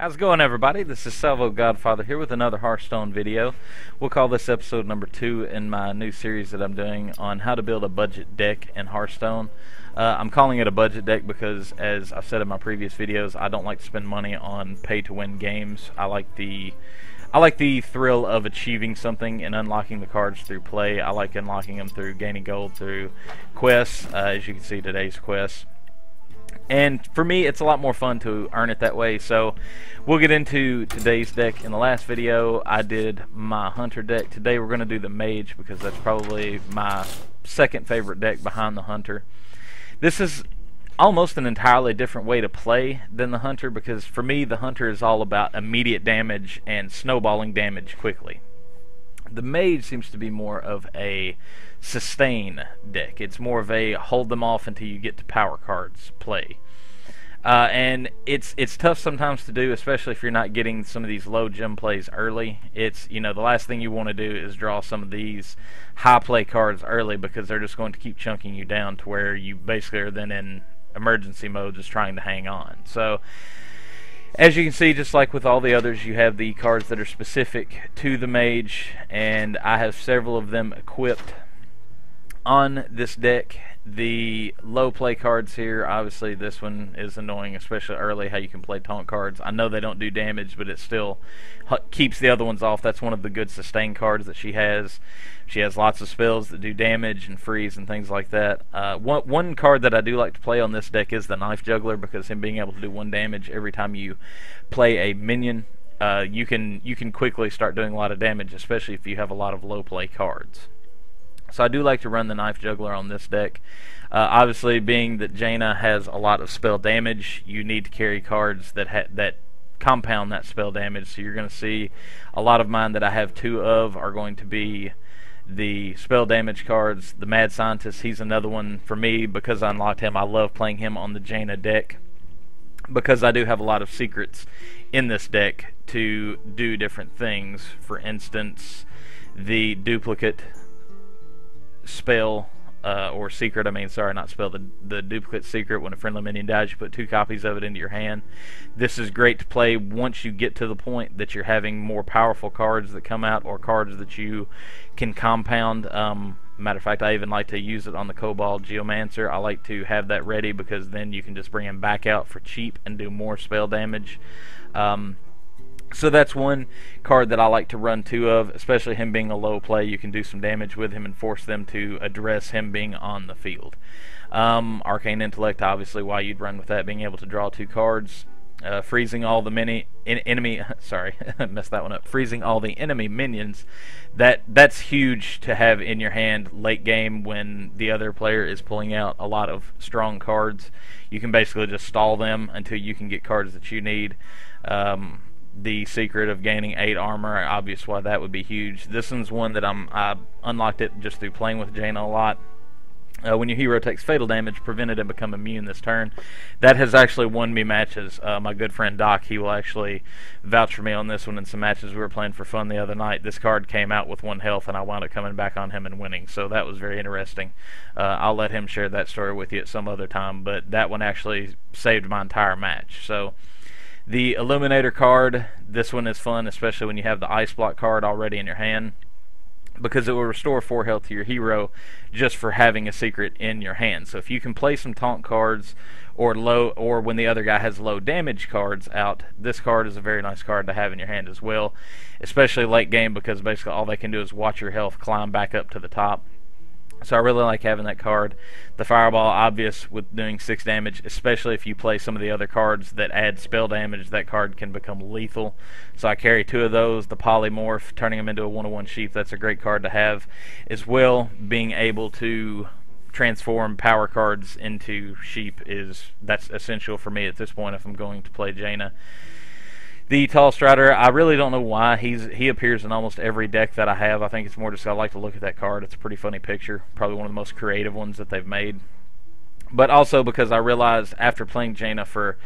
How's it going, everybody? This is Salvo Godfather here with another Hearthstone video. We'll call this episode number 2 in my new series that I'm doing on how to build a budget deck in Hearthstone. I'm calling it a budget deck because, as I've said in my previous videos, I don't like to spend money on pay-to-win games. I like the thrill of achieving something and unlocking the cards through play. I like unlocking them through gaining gold through quests, as you can see today's quests. And for me, it's a lot more fun to earn it that way. So we'll get into today's deck. In the last video, I did my Hunter deck. Today we're going to do the Mage because that's probably my second favorite deck behind the Hunter. This is almost an entirely different way to play than the Hunter because for me, the Hunter is all about immediate damage and snowballing damage quickly. The Mage seems to be more of a sustain deck. It's more of a hold them off until you get to power cards play. And it's tough sometimes to do, especially if you're not getting some of these low gem plays early. It's, you know, the last thing you want to do is draw some of these high play cards early because they're just going to keep chunking you down to where you basically are then in emergency mode just trying to hang on. So as you can see, just like with all the others, you have the cards that are specific to the Mage, and I have several of them equipped on this deck. The low play cards here, obviously this one is annoying, especially early, how you can play taunt cards. I know they don't do damage, but it still keeps the other ones off. That's one of the good sustain cards that she has. She has lots of spells that do damage and freeze and things like that. One card that I do like to play on this deck is the Knife Juggler, because him being able to do 1 damage every time you play a minion, you can quickly start doing a lot of damage, especially if you have a lot of low play cards. So I do like to run the Knife Juggler on this deck. Obviously, being that Jaina has a lot of spell damage, you need to carry cards that compound that spell damage. So you're going to see a lot of mine that I have 2 of are going to be the spell damage cards. The Mad Scientist, he's another one for me because I unlocked him. I love playing him on the Jaina deck because I do have a lot of secrets in this deck to do different things. For instance, the duplicate spell or secret, not spell, the duplicate secret. When a friendly minion dies, you put 2 copies of it into your hand. This is great to play once you get to the point that you're having more powerful cards that come out, or cards that you can compound. Matter of fact, I even like to use it on the Kobold Geomancer. I like to have that ready because then you can just bring him back out for cheap and do more spell damage. So that's one card that I like to run 2 of, especially him being a low play. You can do some damage with him and force them to address him being on the field. Arcane Intellect, obviously, why you'd run with that, being able to draw 2 cards. Freezing all the enemy sorry, messed that one up. Freezing all the enemy minions. That's huge to have in your hand late game when the other player is pulling out a lot of strong cards. You can basically just stall them until you can get cards that you need. The secret of gaining 8 armor, obvious why that would be huge. This one's one that I unlocked it just through playing with Jaina a lot. When your hero takes fatal damage, prevent it and become immune this turn. That has actually won me matches. My good friend Doc, he will actually vouch for me on this one. In some matches we were playing for fun the other night, this card came out with 1 health and I wound up coming back on him and winning. So that was very interesting. I'll let him share that story with you at some other time, but that one actually saved my entire match. So the Illuminator card, this one is fun, especially when you have the Ice Block card already in your hand, because it will restore 4 health to your hero just for having a secret in your hand. So if you can play some taunt cards or when the other guy has low damage cards out, this card is a very nice card to have in your hand as well, especially late game, because basically all they can do is watch your health climb back up to the top. So I really like having that card. The Fireball, obvious with doing 6 damage, especially if you play some of the other cards that add spell damage, that card can become lethal. So I carry 2 of those. The Polymorph, turning them into a 1-1 sheep, that's a great card to have as well. Being able to transform power cards into sheep, that's essential for me at this point if I'm going to play Jaina. The Tall Strider, I really don't know why he appears in almost every deck that I have. I think it's more just I like to look at that card. It's a pretty funny picture. Probably one of the most creative ones that they've made. But also because I realized after playing Jaina for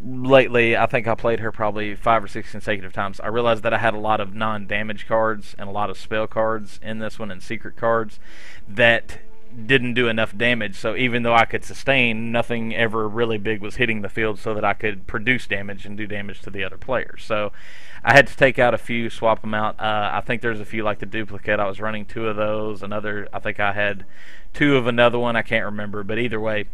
lately, I think I played her probably 5 or 6 consecutive times, I realized that I had a lot of non-damage cards and a lot of spell cards in this one and secret cards that didn't do enough damage. So even though I could sustain, nothing ever really big was hitting the field so that I could produce damage and do damage to the other players. So I had to take out a few, swap them out. I think there's a few like the duplicate. I was running 2 of those. I think I had 2 of another one. I can't remember, but either way,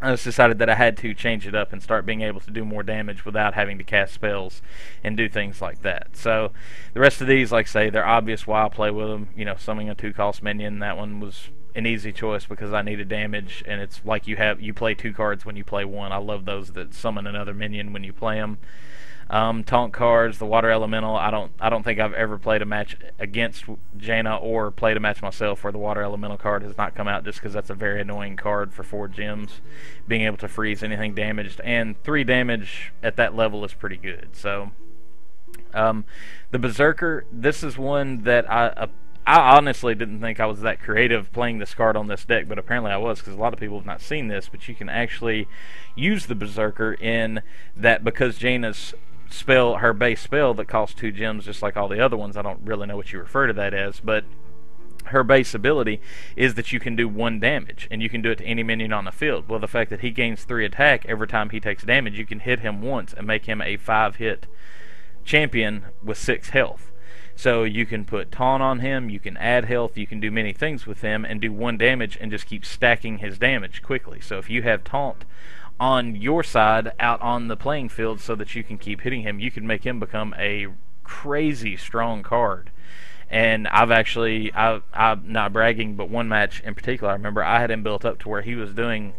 I just decided that I had to change it up and start being able to do more damage without having to cast spells and do things like that. So the rest of these, like I say, they're obvious why I play with them. You know, summoning a 2-cost minion, that one was an easy choice because I needed damage, and it's like you play 2 cards when you play 1. I love those that summon another minion when you play them. Taunt cards, the Water Elemental. I don't think I've ever played a match against Jaina or played a match myself where the Water Elemental card has not come out, just because that's a very annoying card for 4 gems, being able to freeze anything damaged, and 3 damage at that level is pretty good. So the Berserker, this is one that I honestly didn't think I was that creative playing this card on this deck, but apparently I was, because a lot of people have not seen this. But you can actually use the Berserker in that, because Jaina's spell, her base spell that costs 2 gems, just like all the other ones. I don't really know what you refer to that as, but her base ability is that you can do 1 damage, and you can do it to any minion on the field. Well, the fact that he gains 3 attack every time he takes damage, you can hit him once and make him a 5-hit champion with 6 health. So you can put taunt on him, you can add health, you can do many things with him and do 1 damage and just keep stacking his damage quickly. So if you have taunt on your side out on the playing field so that you can keep hitting him, you can make him become a crazy strong card. And I'm not bragging, but one match in particular, I remember I had him built up to where he was doing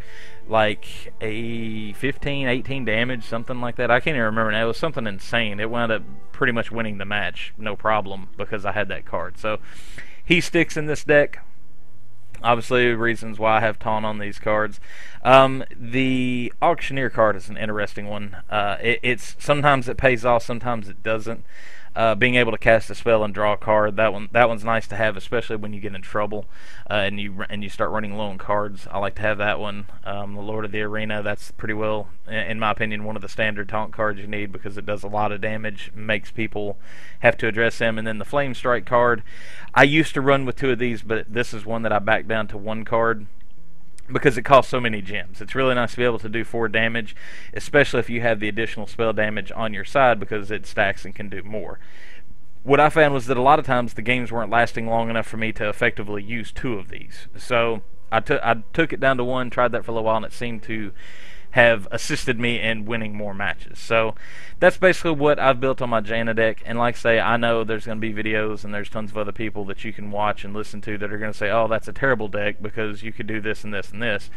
like a 15, 18 damage, something like that. I can't even remember now. It was something insane. It wound up pretty much winning the match, no problem, because I had that card. So he sticks in this deck. Obviously, reasons why I have taunt on these cards. The Auctioneer card is an interesting one. It's sometimes it pays off, sometimes it doesn't. Being able to cast a spell and draw a card, that one's nice to have, especially when you get in trouble and you start running low on cards. I like to have that one. The Lord of the Arena, that's pretty well, in my opinion, one of the standard taunt cards you need, because it does a lot of damage, makes people have to address them. And then the Flame Strike card, I used to run with 2 of these, but this is one that I backed down to 1 card, because it costs so many gems. It's really nice to be able to do 4 damage, especially if you have the additional spell damage on your side, because it stacks and can do more. What I found was that a lot of times the games weren't lasting long enough for me to effectively use 2 of these. So I took it down to 1, tried that for a little while, and it seemed to have assisted me in winning more matches. So that's basically what I've built on my Jaina deck. And like I say, I know there's going to be videos and there's tons of other people that you can watch and listen to that are going to say, oh, that's a terrible deck because you could do this and this and this.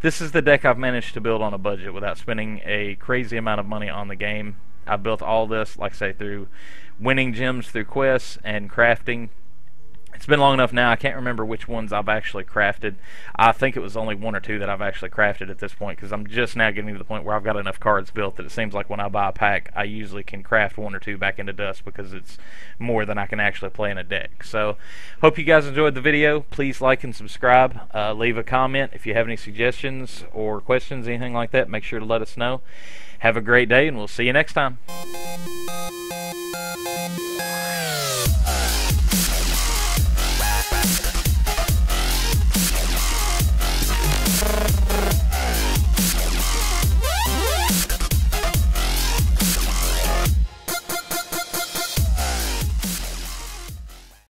This is the deck I've managed to build on a budget without spending a crazy amount of money on the game. I built all this, like I say, through winning gems through quests and crafting. It's been long enough now, I can't remember which ones I've actually crafted. I think it was only 1 or 2 that I've actually crafted at this point, because I'm just now getting to the point where I've got enough cards built that it seems like when I buy a pack, I usually can craft 1 or 2 back into dust, because it's more than I can actually play in a deck. So, hope you guys enjoyed the video. Please like and subscribe. Leave a comment if you have any suggestions or questions, anything like that. Make sure to let us know. Have a great day, and we'll see you next time.